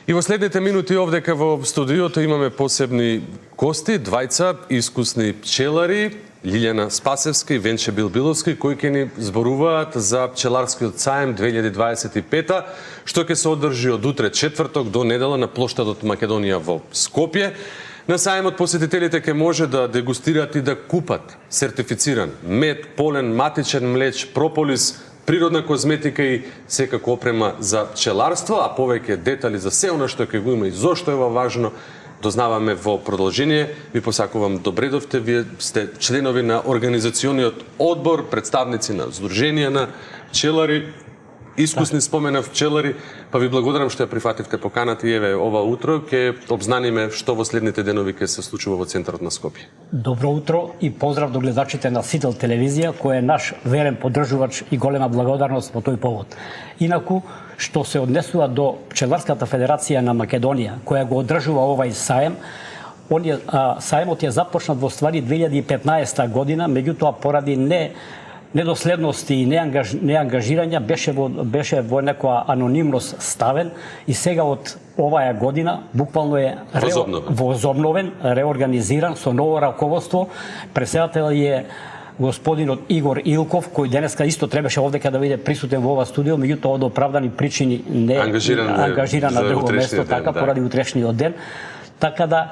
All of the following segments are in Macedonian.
И во следните минути овдека во студиото имаме посебни гости, двајца искусни пчелари, Лилјана Спасевска и Венче Билбиловски, кои ќе ни зборуваат за пчеларскиот саем 2025, што ќе се одржи од утре четврток до недела на плоштадот Македонија во Скопје. На саемот посетителите ќе може да дегустираат и да купат сертифициран мед, полен, матичен млеч, прополис, природна козметика и секако опрема за пчеларство, а повеќе детали за се она што ќе го има и зошто е важно, дознаваме во продолжение. Ви посакувам добре довте, вие сте членови на организациониот одбор, представници на Сдруженија на пчелари, искусни споменав пчелари, па ви благодарам што ја прифативте поканата и еве ова утро ќе обзнаниме што во следните денови ќе се случува во центарот на Скопје. Добро утро и поздрав до гледачите на Сител телевизија, кој е наш верен поддржувач и голема благодарност по тој повод. Инаку, што се однесува до Пчеларската федерација на Македонија, која го одржува овај саем, саемот е започнат во ствари 2015 година, меѓутоа поради недоследности и неангажирање беше во некоја анонимност ставен и сега од оваа година буквално е возобновен, реорганизиран со ново раководство. Претседател е господинот Игор Илков, кој денеска исто требаше овдека да биде присутен во ова студио, меѓутоа од оправдани причини не ангажиран на друго место, така поради утрешниот ден. Така да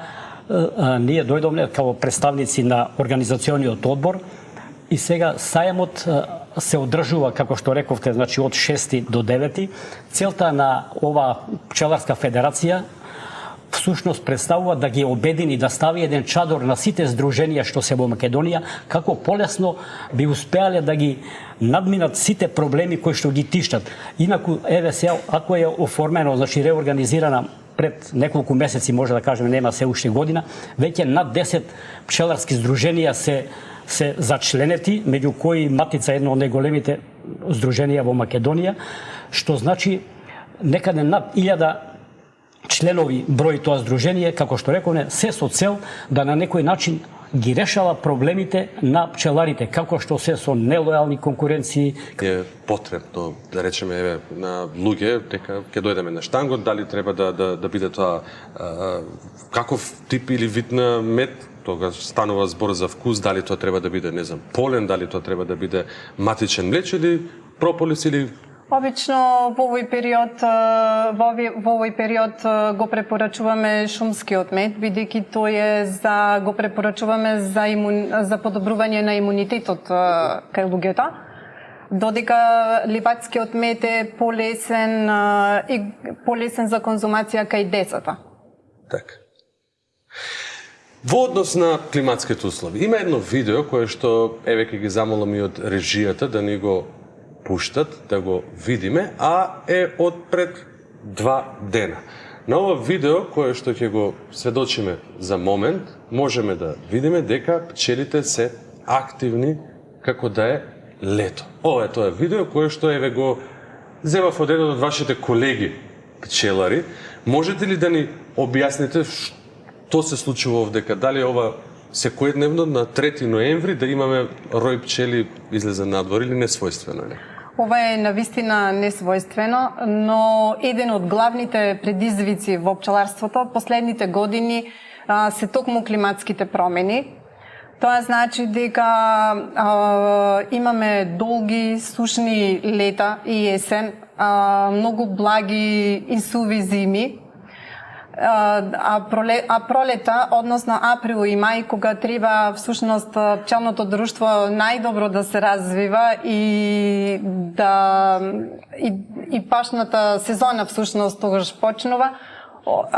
ние дојдовме како представници на организациониот одбор. И сега саемот се одржува, како што рековте, значи од 6 до 9. Целта на ова пчеларска федерација всушност представува да ги обедини, да стави еден чадор на сите здруженија што се во Македонија, како полесно би успеале да ги надминат сите проблеми кои што ги тиштат. Инаку, еве се, ако е оформено, значи реорганизирана пред неколку месеци, може да кажеме, нема се уште година, веќе над 10 пчеларски здруженија се зачленети, меѓу кои Матица е едно од најголемите здруженија во Македонија, што значи некаде над 1000 членови број тоа здружение, како што рековме, се со цел да на некој начин ги решава проблемите на пчеларите, како што се со нелојални конкуренции. Е потребно, да речеме, еве, на луѓе, дека ќе дојдеме на штангот, дали треба да биде тоа каков тип или вид на мед, тогаш станува збор за вкус, дали тоа треба да биде, не знам, полен, дали тоа треба да биде матичен млеч или прополис или... Обично во овој период го препорачуваме шумскиот мед, бидејќи тој го препорачуваме за подобрување на имунитетот кај луѓето, додека ливадскиот мед е полесен за конзумација кај децата. Така. Во однос на климатските услови, има едно видео кое што еве ќе ги замолам и од режијата да ни го пуштат, да го видиме, а е од пред 2 дена. На ова видео, кое што ќе го сведочиме за момент, можеме да видиме дека пчелите се активни како да е лето. Ова е тоа видео кое што еве го зевав од еден од вашите колеги пчелари. Можете ли да ни објасните што се случува овдека? Дали ова секојдневно на 3 ноември да имаме рој пчели излезе надвор или несвојствено е? Ова е навистина несвојствено, но еден од главните предизвици во пчеларството последните години се токму климатските промени. Тоа значи дека имаме долги сушни лета и есен, многу благи и суви зими, а пролета, односно април и мај, кога треба всушност пчелното друштво најдобро да се развива и пашната сезона всушност тогаш почнува,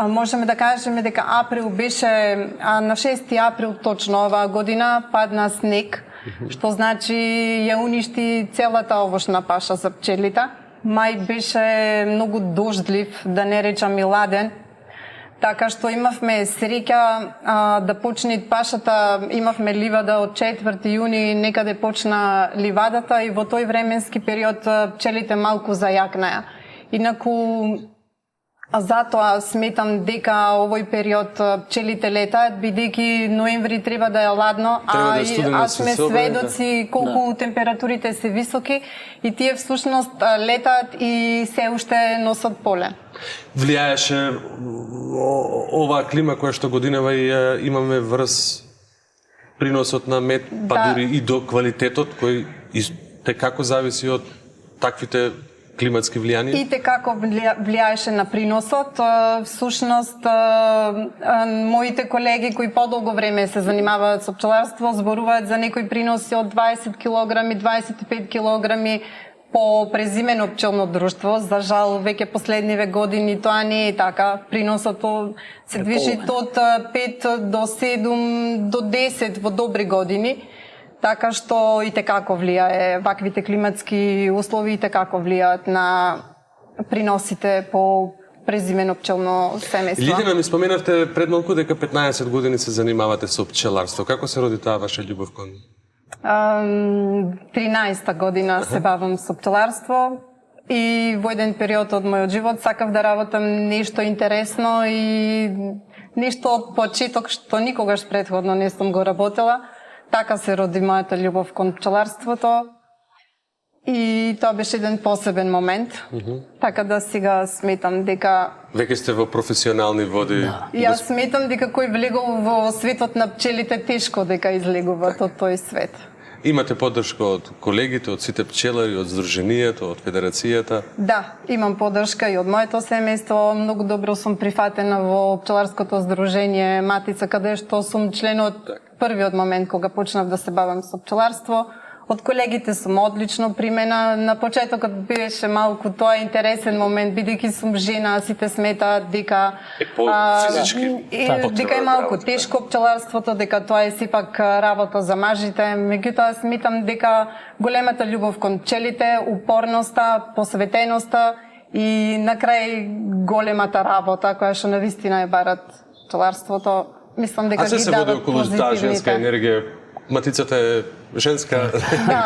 можеме да кажеме дека април беше, на 6 април точно оваа година падна снег, што значи ја уништи целата овошна паша за пчелите. Мај беше многу дождлив, да не речам и ладен, така што имавме среќа да почне пашата, имавме ливада од 4 јуни, некаде почна ливадата и во тој временски период пчелите малку зајакнаја. Инаку А затоа сметам дека овој период пчелите летаат, бидејќи ноември треба да е ладно, Треба да е студено а сме со себе, сведоци колку температурите се високи и тие всушност летаат и се уште носат поле. Влијаеше оваа клима која што годинава и имаме врз приносот на мед, па Да. дури и до квалитетот кој како зависи од таквите климатски влијанија? И како влијаеше на приносот. Всушност, моите колеги кои подолго време се занимаваат со пчеларство зборуваат за некои приноси од 20 килограми, 25 килограми по презимено пчелно друштво. За жал, веќе последниве години тоа не е така. Приносот се движи од 5 до 7 до 10 во добри години. Така што и како влијае ваквите климатски услови и како влијаат на приносите по презимено пчелно семејство. Лидина, ми споменавте пред малку дека 15 години се занимавате со пчеларство. Како се роди таа ваша љубов кон? 13-та година се бавам со пчеларство и во еден период од мојот живот сакав да работам нешто интересно и нешто од почеток што никогаш претходно не сум го работела. Така се роди мојата љубов кон пчеларството и тоа беше еден посебен момент. Така да сега сметам дека... Веќе сте во професионални води. Јас сметам дека кој влегол во светот на пчелите тешко дека излегуваат од тој свет. Имате поддршка од колегите, од сите пчелари, од Сдруженијето, од Федерацијата? Да, имам поддршка и од моето семејство. Многу добро сум прифатена во пчеларското здружение Матица, каде што сум член од првиот момент кога почнав да се бавам со пчеларство. Од колегите сум одлично примена. На почетокот беше малку тоа интересен момент, бидејќи сум жена, сите сметаат дека дека е малку тешко пчеларството, дека тоа е сепак работа за мажите. Меѓутоа сметам дека големата љубов кон пчелите, упорноста, посветеноста и на крај големата работа која што навистина е барат пчеларството, мислам дека ги дават околу таа женска енергија. Матицата е женска,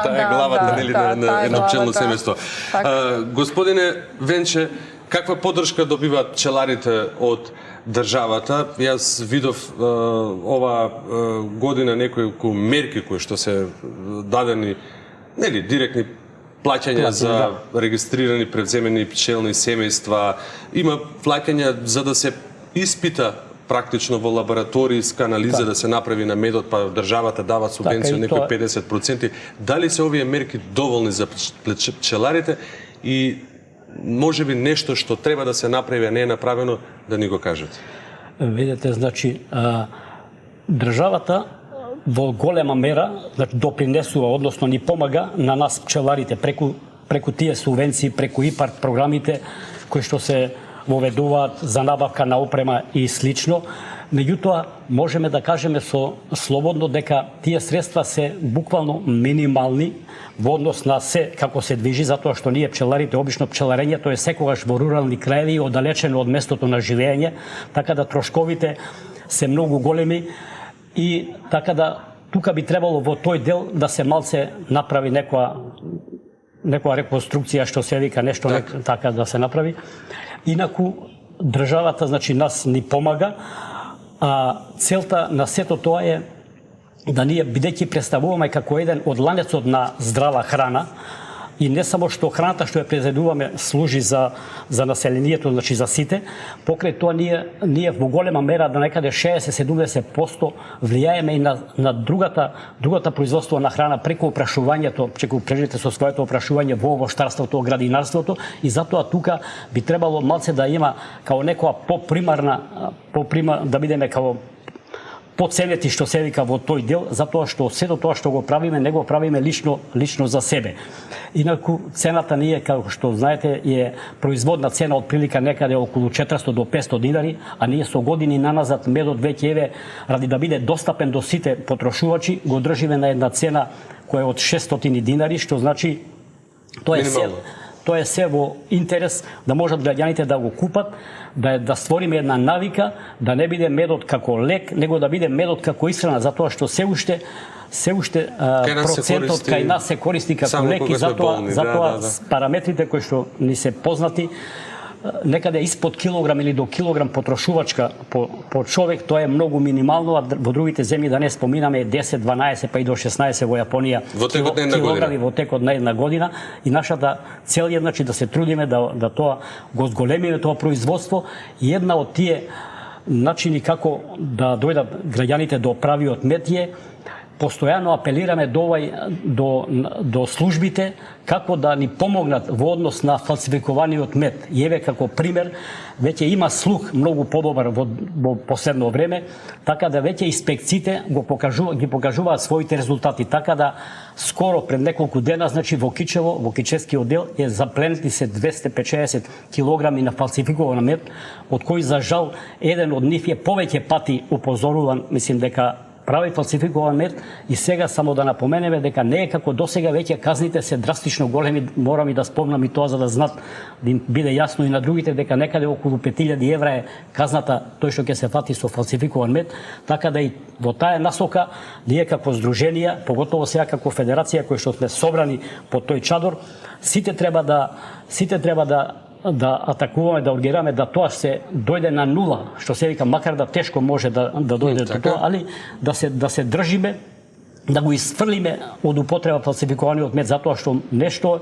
таа е главата нели на едно пчелно семејство. Господине Венче, каква поддршка добиваат пчеларите од државата? Јас видов ова година неколку мерки кои што се дадени, нели, директни плаќања за регистрирани превземени пчелни семејства. Има плаќања за да се испита практично во лабораторијска анализа да се направи на медот, па државата дава субвенција од некои 50%. Дали се овие мерки доволни за пчеларите и можеби нешто што треба да се направи, а не е направено, да ни го кажете? Видете, значи, државата во голема мера допринесува, односно ни помага на нас пчеларите преку тие субвенции, преку ИПАРТ програмите кои што се воведуваат за набавка на опрема и слично. Меѓутоа, можеме да кажеме со слободно дека тие средства се буквално минимални во однос на се како се движи, затоа што ние пчеларите, обично пчеларењето е секогаш во рурални краеви, оддалечено од местото на живење, така да трошковите се многу големи и така да тука би требало во тој дел да се малце направи некоја реконструкција, што се вика нешто така да се направи. Инаку државата, значи, нас ни помага, а целта на сето тоа е да ние, бидејќи представуваме како еден од ланецот на здрава храна, и не само што храната што ја произведуваме служи за населението, значи за сите, покрај тоа ние во голема мера да некаде 60-70% влијаеме и на другата производство на храна преку опрашувањето, преку прежите со своето опрашување во овоштарството, градинарството, и затоа тука би требало малце да има као некоја попримарна да бидеме као поценети што се вика во тој дел, затоа што сето тоа што го правиме, не го правиме лично за себе. Инаку цената ние, како што знаете, е производна цена од прилика некаде околу 400 до 500 динари, а ние со години наназад медот веќе еве ради да биде достапен до сите потрошувачи, го држиме на една цена која е од 600 динари, што значи тоа е се во интерес да можат граѓаните да го купат, да створиме една навика, да не биде медот како лек, него да биде медот како исхрана, затоа што се уште процентот кај нас се користи како лек и затоа параметрите кои што ни се познати некаде испод килограм или до килограм потрошувачка по човек, тоа е многу минимално, а во другите земји да не споминаме 10, 12 па и до 16 во Јапонија килограми во текот на една година, и нашата цел е значи да се трудиме да тоа го зголемиме тоа производство, и една од тие начини како да дојдат граѓаните до правиот мед е постојано апелираме до службите како да ни помогнат во однос на фалсификуваниот мед. И еве како пример, веќе има слух многу подобар во последно време, така да веќе инспекциите ги покажуваат своите резултати, така да скоро пред неколку дена, значи во Кичево, во Кичевски оддел е запленети се 250 килограми на фалсификуван мед, од кој за жал еден од нив е повеќе пати упозоруван, мислим дека прави фалсификуван мед, и сега само да напоменеме дека не е како досега, веќе казните се драстично големи, морам и да спомнам и тоа за да знаат, да им биде јасно и на другите дека некаде околу 5000 евра е казната тој што ќе се фати со фалсификуван мед, така да и во таа насока ние како здруженија, поготово сега како федерација кои што сме собрани под тој чадор, сите треба да атакуваме, да ургираме да тоа се дојде на нула, што се вика, макар да тешко може да дојде до тоа, али да се држиме, да го исфрлиме од употреба фалсификуваниот мед, затоа што нешто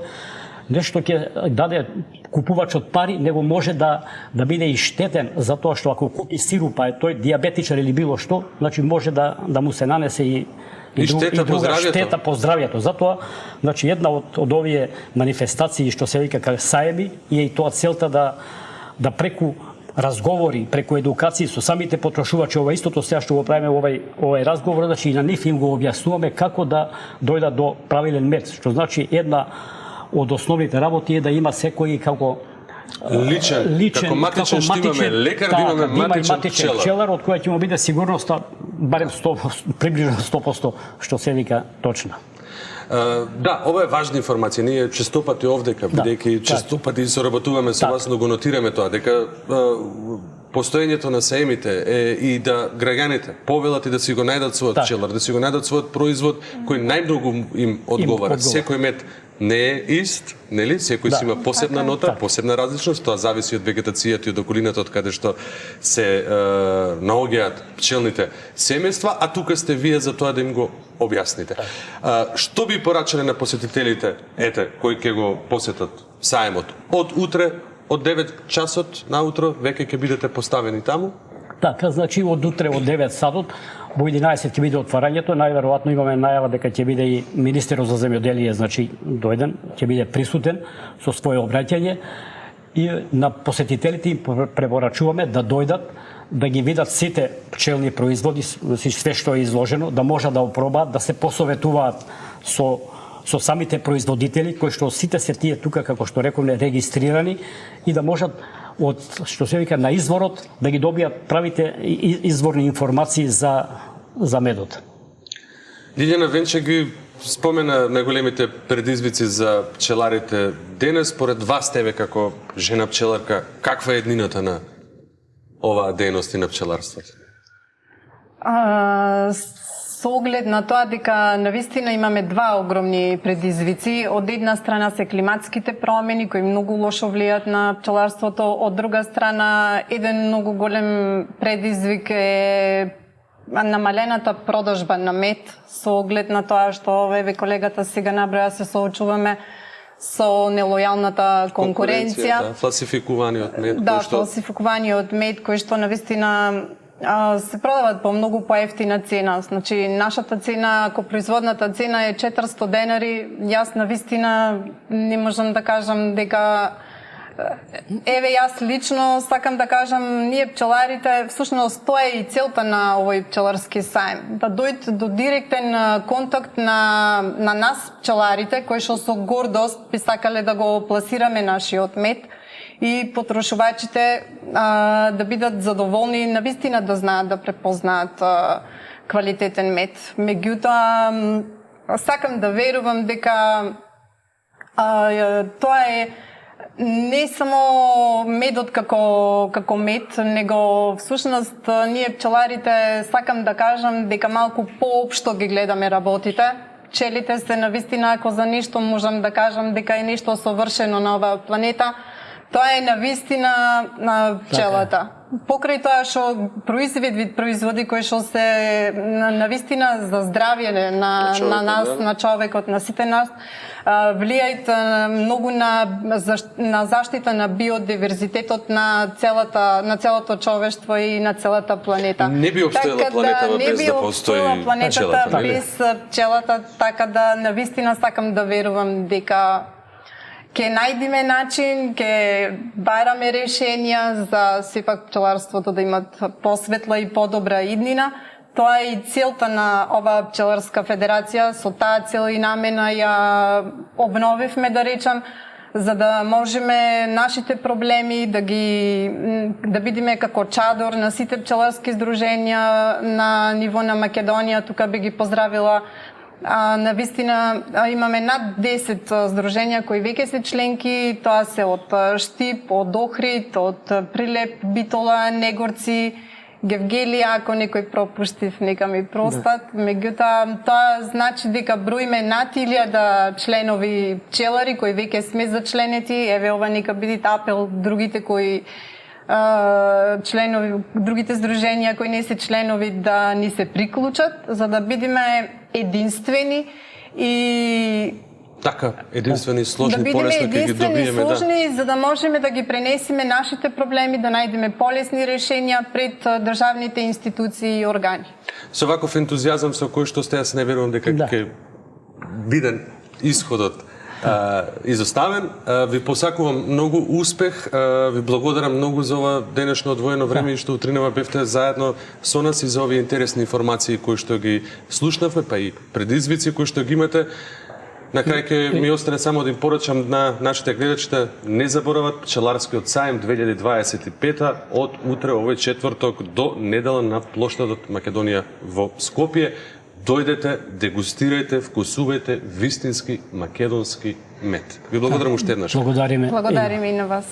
ќе даде купувачот пари, него може да биде и штетен, затоа што ако купи сируп, па е тој диабетичар или било што, значи може да му се нанесе и друга штета по здравјето. Затоа, значи, една од овие манифестации што се вика саеби е и тоа целта да преку разговори, преку едукација со самите потрошувачи, ова истото сега што го правиме овој разговор, значи и на нив им го објаснуваме како да дојдат до правилен мед, што значи една од основните работи е да има секој како личен како матичен, што имаме лекар, да имаме матичен пчелар, од која ќе му биде сигурноста барем приближно 100% што се вика точна. Да, ова е важна информација. Ние честопати овдека, бидејќи честопати соработуваме со вас, но го нотираме тоа, дека постоењето на саемите е и да граѓаните повелат и да си го најдат својот пчелар, да си го најдат својот производ кој најмногу им одговара. Секој мед не е ист, нели? Секој си има посебна нота, посебна различност, тоа зависи од вегетацијата и од околината од каде што се наоѓаат пчелните семејства, а тука сте вие за тоа да им го објасните. Што би порачале на посетителите, кои ќе го посетат саемот? Од утре, од 9 часот наутро, веќе ќе бидете поставени таму? Така, значи од утре од 9 сатот, во 11 ќе биде отварањето, најверојатно имаме најава дека ќе биде и министерот за земјоделие, значи дојден, ќе биде присутен со свое обраќање, и на посетителите им препорачуваме да дојдат, да ги видат сите пчелни производи, све што е изложено, да можат да опробаат, да се посоветуваат со самите производители, кои што сите се тие тука, како што рековме, регистрирани, и да можат од што се вика на изворот да ги добијат правите изворни информации за медот. Лиљана Венче ги спомена најголемите предизвици за пчеларите денес. Според вас, тебе како жена пчеларка, каква е еднината на оваа дејност и на пчеларството? Со оглед на тоа дека навистина имаме два огромни предизвици. Од една страна се климатските промени кои многу лошо влијаат на пчеларството, од друга страна еден многу голем предизвик е намалената продажба на мед, со оглед на тоа што еве колегата сега наброја, се соочуваме со нелојалната конкуренција. Фалсификуваниот мед. Да, фалсификуваниот мед кој што навистина се продават по многу поевтина цена. Значи, нашата цена, ако производната цена е 400 денари, јас навистина не можам да кажам дека еве јас лично сакам да кажам, ние пчеларите, всушност тоа е и целта на овој пчеларски саем, да дојде до директен контакт на нас пчеларите, кои што со гордост би сакале да го пласираме нашиот мед, и потрошувачите да бидат задоволни, навистина да знаат да препознаат квалитетен мед. Меѓутоа, сакам да верувам дека тоа е не само медот како мед, него всушност ние пчеларите, сакам да кажам дека малку поопшто ги гледаме работите. Пчелите се навистина, ако за нешто можам да кажам дека е нешто совршено на оваа планета, Тоа е навистина на пчелата. Покрај тоа што производи кои што се навистина за здравје на нас, на човекот, на сите нас, влијаат многу на заштита на биодиверзитетот на целото човештво и на целата планета. Не би опстојала планетава без да постои планетата пчелата, без пчелата, така да навистина сакам да верувам дека ќе најдеме начин, ќе бараме решенија за сепак пчеларството да имат посветла и подобра иднина. Тоа е и целта на оваа пчеларска федерација, со таа цел и намена ја обновивме, да речам, за да можеме нашите проблеми да бидеме како чадор на сите пчеларски здруженија на ниво на Македонија. Тука би ги поздравила. Навистина имаме над 10 здруженја кои веќе се членки, тоа се од Штип, од Охрид, од Прилеп, Битола, Негорци, Гевгелија, ако некој пропуштив, нека ми простат. Меѓутоа, тоа значи дека броиме над 1000 членови пчелари кои веќе сме зачленети. Еве ова нека биде апел другите кои членови, другите здруженија кои не се членови да ни се приклучат, за да бидеме единствени и така, единствени, сложни, да полесно ќе ги добиеме, сложни, за да можеме да ги пренесеме нашите проблеми, да најдеме полесни решенија пред државните институции и органи. Со ваков ентузијазам со кој што сте, јас не верувам дека ќе биде исходот изоставен. Ви посакувам многу успех, ви благодарам многу за ова денешно одвоено време и што утринава бевте заедно со нас и за овие интересни информации кои што ги слушнавме, па и предизвици кои што ги имате. На крај ќе ми остане само да им порачам на нашите гледачи да не заборават Пчеларскиот сајм 2025 од утре овој четврток до недела на плоштадот Македонија во Скопје. Дојдете, дегустирајте, вкусувајте вистински македонски мед. Ви благодарам уште еднаш. Благодариме. Благодариме и на вас.